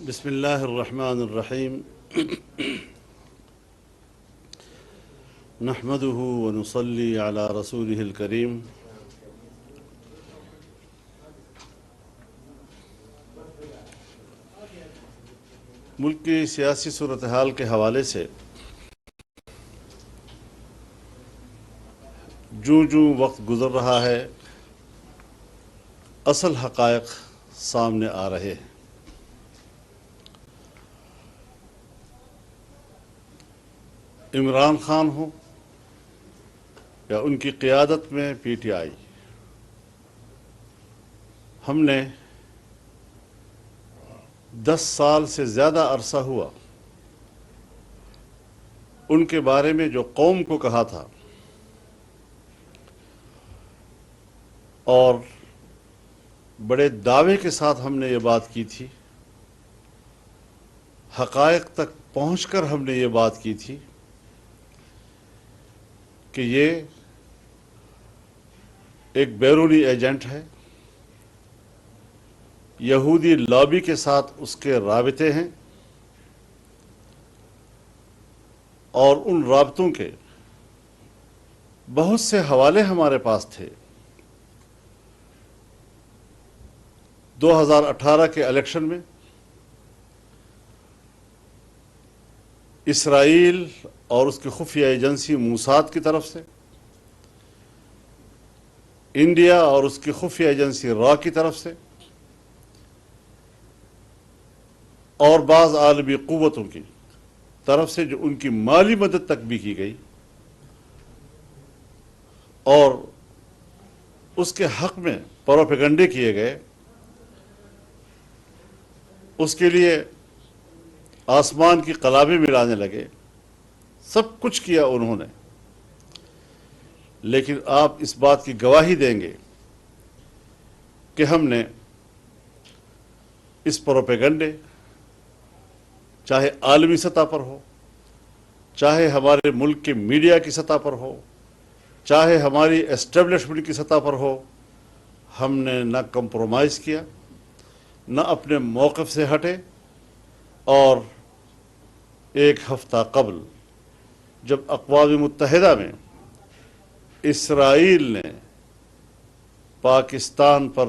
بسم اللہ الرحمن الرحیم نحمده ونصلي على رسوله الکریم۔ ملک کی سیاسی صورتحال کے حوالے سے جوں وقت گزر رہا ہے اصل حقائق سامنے آ رہے ہیں۔ عمران خان ہو یا ان کی قیادت میں پی ٹی آئی، ہم نے 10 سال سے زیادہ عرصہ ہوا ان کے بارے میں جو قوم کو کہا تھا اور بڑے دعوے کے ساتھ ہم نے یہ بات کی تھی، حقائق تک پہنچ کر ہم نے یہ بات کی تھی کہ یہ ایک بیرونی ایجنٹ ہے، یہودی لابی کے ساتھ اس کے رابطے ہیں، اور ان رابطوں کے بہت سے حوالے ہمارے پاس تھے۔ 2018 کے الیکشن میں اسرائیل اور اس کی خفیہ ایجنسی موساد کی طرف سے، انڈیا اور اس کی خفیہ ایجنسی را کی طرف سے، اور بعض عالمی قوتوں کی طرف سے جو ان کی مالی مدد تک بھی کی گئی، اور اس کے حق میں پروپیگنڈے کیے گئے، اس کے لیے آسمان کی قلابیں ملانے لگے، سب کچھ کیا انہوں نے۔ لیکن آپ اس بات کی گواہی دیں گے کہ ہم نے اس پروپیگنڈے، چاہے عالمی سطح پر ہو، چاہے ہمارے ملک کے میڈیا کی سطح پر ہو، چاہے ہماری اسٹیبلشمنٹ کی سطح پر ہو، ہم نے نہ کمپرومائز کیا، نہ اپنے موقف سے ہٹے۔ اور ایک ہفتہ قبل جب اقوام متحدہ میں اسرائیل نے پاکستان پر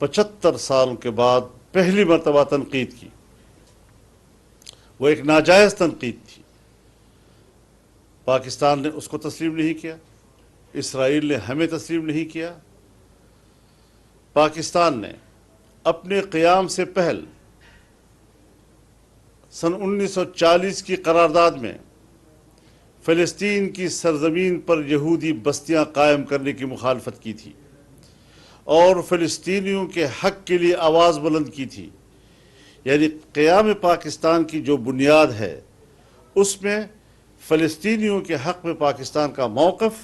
75 سال کے بعد پہلی مرتبہ تنقید کی، وہ ایک ناجائز تنقید تھی، پاکستان نے اس کو تسلیم نہیں کیا، اسرائیل نے ہمیں تسلیم نہیں کیا۔ پاکستان نے اپنے قیام سے پہل سن 1940 کی قرارداد میں فلسطین کی سرزمین پر یہودی بستیاں قائم کرنے کی مخالفت کی تھی، اور فلسطینیوں کے حق کے لیے آواز بلند کی تھی۔ یعنی قیام پاکستان کی جو بنیاد ہے اس میں فلسطینیوں کے حق میں پاکستان کا موقف،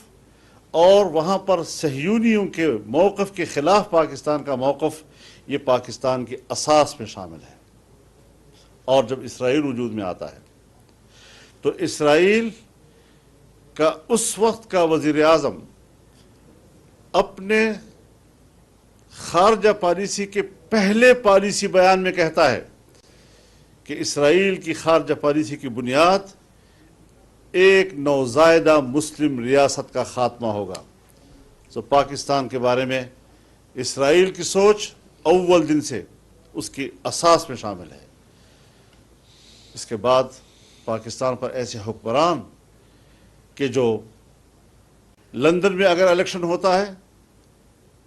اور وہاں پر صہیونیوں کے موقف کے خلاف پاکستان کا موقف، یہ پاکستان کی اساس میں شامل ہے۔ اور جب اسرائیل وجود میں آتا ہے تو اسرائیل کا اس وقت کا وزیر اعظم اپنے خارجہ پالیسی کے پہلے پالیسی بیان میں کہتا ہے کہ اسرائیل کی خارجہ پالیسی کی بنیاد ایک نوزائیدہ مسلم ریاست کا خاتمہ ہوگا۔ تو پاکستان کے بارے میں اسرائیل کی سوچ اول دن سے اس کی اساس میں شامل ہے۔ اس کے بعد پاکستان پر ایسے حکمران کہ جو لندن میں اگر الیکشن ہوتا ہے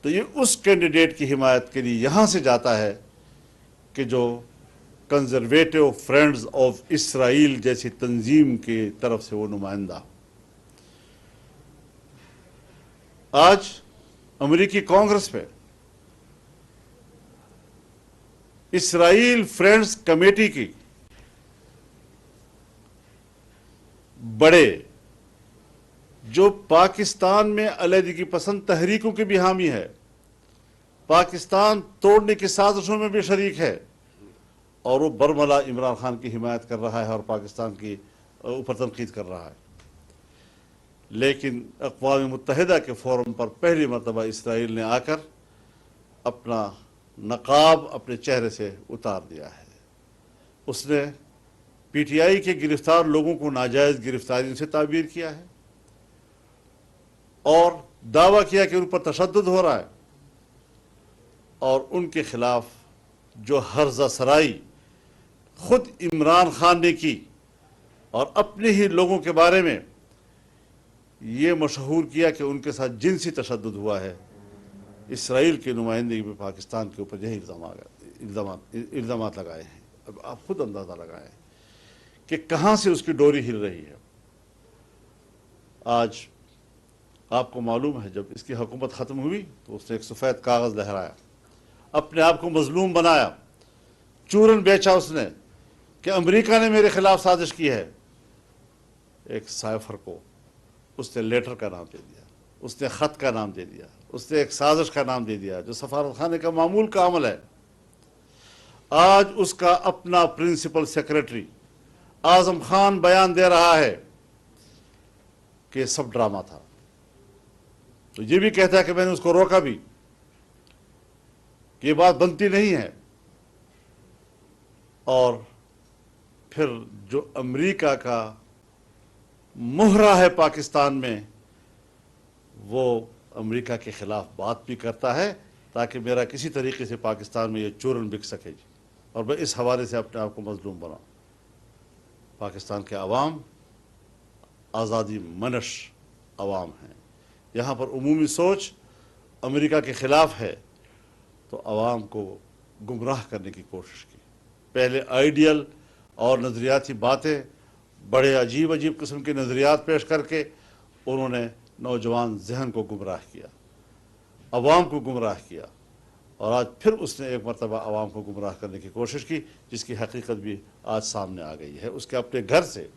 تو یہ اس کینڈیڈیٹ کی حمایت کے لیے یہاں سے جاتا ہے کہ جو کنزرویٹو فرینڈز آف اسرائیل جیسی تنظیم کی طرف سے وہ نمائندہ۔ آج امریکی کانگریس میں اسرائیل فرینڈز کمیٹی کی بڑے، جو پاکستان میں علیحدگی پسند تحریکوں کی بھی حامی ہے، پاکستان توڑنے کی سازشوں میں بھی شریک ہے، اور وہ برملا عمران خان کی حمایت کر رہا ہے اور پاکستان کی اوپر تنقید کر رہا ہے۔ لیکن اقوام متحدہ کے فورم پر پہلی مرتبہ اسرائیل نے آ کر اپنا نقاب اپنے چہرے سے اتار دیا ہے۔ اس نے پی ٹی آئی کے گرفتار لوگوں کو ناجائز گرفتاریوں سے تعبیر کیا ہے اور دعویٰ کیا کہ ان پر تشدد ہو رہا ہے، اور ان کے خلاف جو ہرزہ سرائی خود عمران خان نے کی اور اپنے ہی لوگوں کے بارے میں یہ مشہور کیا کہ ان کے ساتھ جنسی تشدد ہوا ہے، اسرائیل کے نمائندگی میں پاکستان کے اوپر یہی الزامات لگائے ہیں۔ اب آپ خود اندازہ لگائیں کہ کہاں سے اس کی ڈوری ہل رہی ہے۔ آج آپ کو معلوم ہے جب اس کی حکومت ختم ہوئی تو اس نے ایک سفید کاغذ لہرایا، اپنے آپ کو مظلوم بنایا، چورن بیچا اس نے کہ امریکہ نے میرے خلاف سازش کی ہے۔ ایک سائفر کو اس نے لیٹر کا نام دے دیا، اس نے خط کا نام دے دیا، اس نے ایک سازش کا نام دے دیا جو سفارت خانے کا معمول کا عمل ہے۔ آج اس کا اپنا پرنسپل سیکریٹری اعظم خان بیان دے رہا ہے کہ سب ڈرامہ تھا، تو یہ بھی کہتا ہے کہ میں نے اس کو روکا بھی، کہ یہ بات بنتی نہیں ہے۔ اور پھر جو امریکہ کا مہرہ ہے پاکستان میں، وہ امریکہ کے خلاف بات بھی کرتا ہے تاکہ میرا کسی طریقے سے پاکستان میں یہ چورن بک سکے جی، اور میں اس حوالے سے اپنے آپ کو مظلوم بناؤں۔ پاکستان کے عوام آزادی منش عوام ہیں، یہاں پر عمومی سوچ امریکہ کے خلاف ہے، تو عوام کو گمراہ کرنے کی کوشش کی۔ پہلے آئیڈیل اور نظریاتی باتیں، بڑے عجیب قسم کے نظریات پیش کر کے انہوں نے نوجوان ذہن کو گمراہ کیا، عوام کو گمراہ کیا، اور آج پھر اس نے ایک مرتبہ عوام کو گمراہ کرنے کی کوشش کی، جس کی حقیقت بھی آج سامنے آ گئی ہے۔ اس کے اپنے گھر سے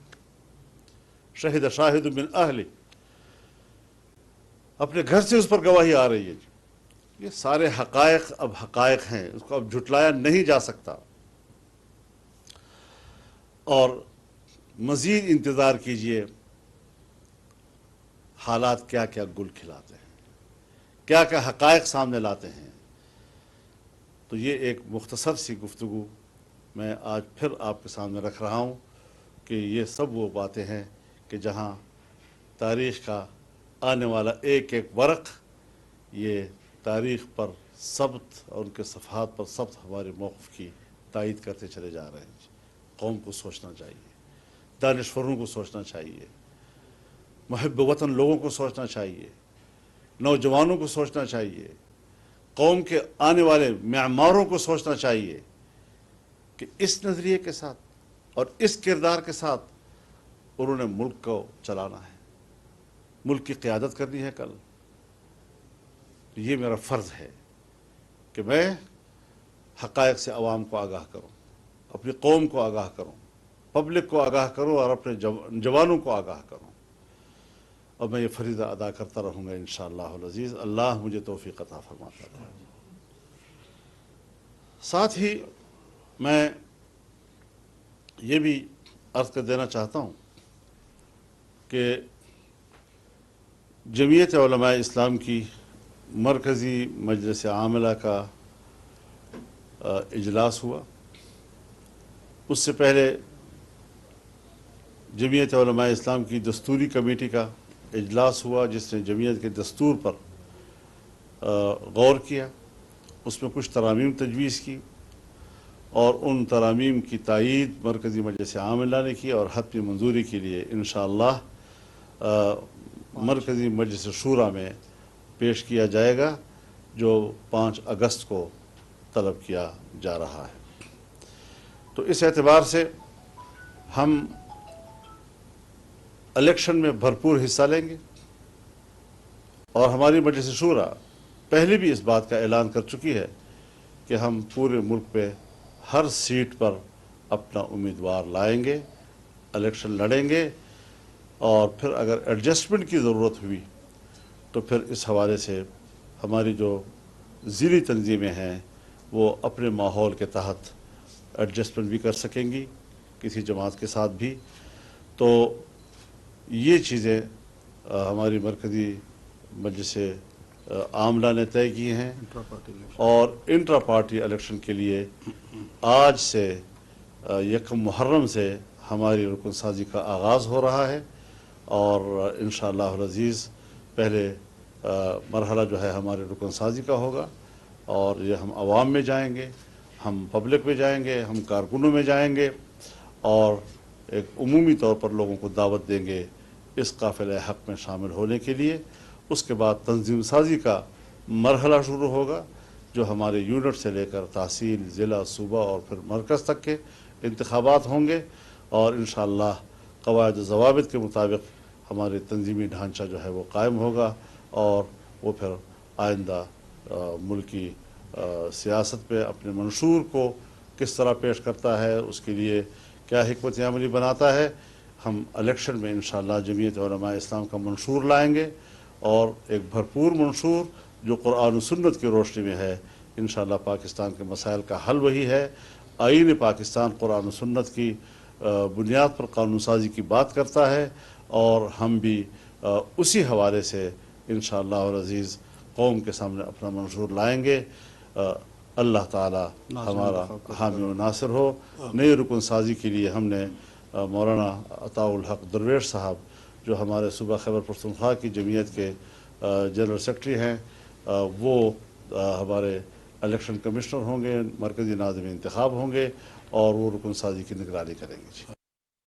شہد شاہد من اہلہ، اپنے گھر سے اس پر گواہی آ رہی ہے جی۔ یہ سارے حقائق اب حقائق ہیں، اس کو اب جھٹلایا نہیں جا سکتا، اور مزید انتظار کیجئے حالات کیا کیا گل کھلاتے ہیں، کیا کیا حقائق سامنے لاتے ہیں۔ تو یہ ایک مختصر سی گفتگو میں آج پھر آپ کے سامنے رکھ رہا ہوں کہ یہ سب وہ باتیں ہیں کہ جہاں تاریخ کا آنے والا ایک ایک ورق یہ تاریخ پر ثبت اور ان کے صفحات پر ثبت ہمارے موقف کی تائید کرتے چلے جا رہے ہیں۔ قوم کو سوچنا چاہیے، دانشوروں کو سوچنا چاہیے، محب وطن لوگوں کو سوچنا چاہیے، نوجوانوں کو سوچنا چاہیے، قوم کے آنے والے معماروں کو سوچنا چاہیے کہ اس نظریے کے ساتھ اور اس کردار کے ساتھ انہوں نے ملک کو چلانا ہے، ملک کی قیادت کرنی ہے کل۔ یہ میرا فرض ہے کہ میں حقائق سے عوام کو آگاہ کروں، اپنی قوم کو آگاہ کروں، پبلک کو آگاہ کروں، اور اپنے جوانوں کو آگاہ کروں، اور میں یہ فریضہ ادا کرتا رہوں گا انشاءاللہ العزیز۔ اللہ مجھے توفیق عطا فرماتا رہے۔ ساتھ ہی میں یہ بھی عرض کر دینا چاہتا ہوں کہ جمعیت علماء اسلام کی مرکزی مجلس عاملہ کا اجلاس ہوا۔ اس سے پہلے جمعیت علماء اسلام کی دستوری کمیٹی کا اجلاس ہوا، جس نے جمعیت کے دستور پر غور کیا، اس میں کچھ ترامیم تجویز کی، اور ان ترامیم کی تائید مرکزی مجلس عاملہ نے کی، اور حتمی منظوری کے لیے انشاءاللہ مرکزی مجلس شورا میں پیش کیا جائے گا، جو 5 اگست کو طلب کیا جا رہا ہے۔ تو اس اعتبار سے ہم الیکشن میں بھرپور حصہ لیں گے، اور ہماری مجلس شورا پہلے بھی اس بات کا اعلان کر چکی ہے کہ ہم پورے ملک پہ ہر سیٹ پر اپنا امیدوار لائیں گے، الیکشن لڑیں گے، اور پھر اگر ایڈجسٹمنٹ کی ضرورت ہوئی تو پھر اس حوالے سے ہماری جو ضلعی تنظیمیں ہیں وہ اپنے ماحول کے تحت ایڈجسٹمنٹ بھی کر سکیں گی کسی جماعت کے ساتھ بھی۔ تو یہ چیزیں ہماری مرکزی مجلس عاملہ نے طے کی ہیں، اور انٹرا پارٹی الیکشن کے لیے آج سے یکم محرم سے ہماری رکن سازی کا آغاز ہو رہا ہے، اور انشاءاللہ العزیز پہلے مرحلہ جو ہے ہمارے رکن سازی کا ہوگا، اور یہ ہم عوام میں جائیں گے، ہم پبلک میں جائیں گے، ہم کارکنوں میں جائیں گے، اور ایک عمومی طور پر لوگوں کو دعوت دیں گے اس قافلہ حق میں شامل ہونے کے لیے۔ اس کے بعد تنظیم سازی کا مرحلہ شروع ہوگا، جو ہمارے یونٹ سے لے کر تحصیل، ضلع، صوبہ اور پھر مرکز تک کے انتخابات ہوں گے، اور انشاءاللہ قواعد و ضوابط کے مطابق ہمارے تنظیمی ڈھانچہ جو ہے وہ قائم ہوگا، اور وہ پھر آئندہ ملکی سیاست پہ اپنے منشور کو کس طرح پیش کرتا ہے، اس کے لیے کیا حکمت عملی بناتا ہے۔ ہم الیکشن میں انشاءاللہ جمعیت علماء اسلام کا منشور لائیں گے، اور ایک بھرپور منشور جو قرآن و سنت کی روشنی میں ہے۔ انشاءاللہ پاکستان کے مسائل کا حل وہی ہے۔ آئین پاکستان قرآن و سنت کی بنیاد پر قانون سازی کی بات کرتا ہے، اور ہم بھی اسی حوالے سے انشاءاللہ العزیز قوم کے سامنے اپنا منشور لائیں گے۔ اللہ تعالی ہمارا حامی و ناصر ہو۔ نئی رکن سازی کے لیے ہم نے مولانا عطاء الحق درویش صاحب، جو ہمارے صوبہ خیبر پختونخوا کی جمعیت کے جنرل سیکرٹری ہیں، وہ ہمارے الیکشن کمشنر ہوں گے، مرکزی ناظم انتخاب ہوں گے، اور وہ رکن سازی کی نگرانی کریں گے۔